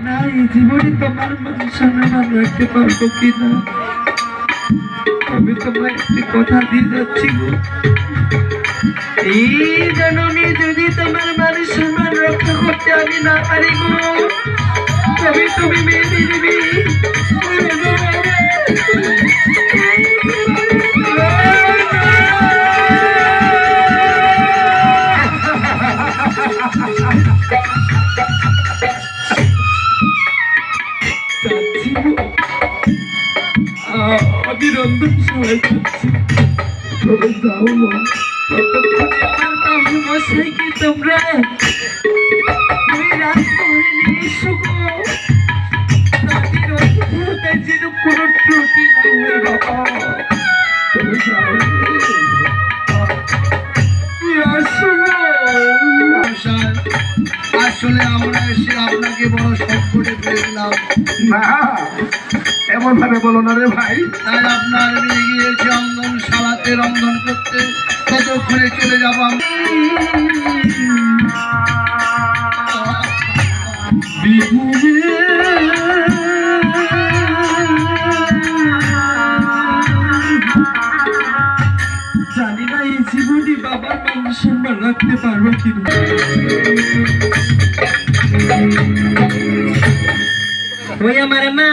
না এই জীবনে তোমার মান সম্মান রাখতে পারবো কিনা। আমি তোমায় একটি কথা দিয়ে যাচ্ছি গো, এই জন্মে যদি তোমার মান সম্মান রক্ষা করতে আমি না পারি গো, তবে তুমি মেয়ে দিবি। আমি রন্ধন সবাই করছি, তবে যাও মা, ততক্ষণে আমার তাহলে মশাইকে তোমরা ওই রাজমহলে নিয়ে এসো গো, তাদের অতিথিয়তায় যেন কোনো ত্রুটি না হয় বাবা। তবে যাও আসো মশাই, আসলে আমরা এসে আপনাকে বড় সংকটে ফেলে দিলাম। না এমন ভাবে বলো না রে ভাই। তাই আপনার মেয়ে গিয়েছে রন্ধনশালাতে রন্ধন করতে, ততক্ষণে চলে যাবো আমি। জানি না এই জীবনে বাবার মান সম্মান রাখতে পারবো কিনা। ওই আমার মা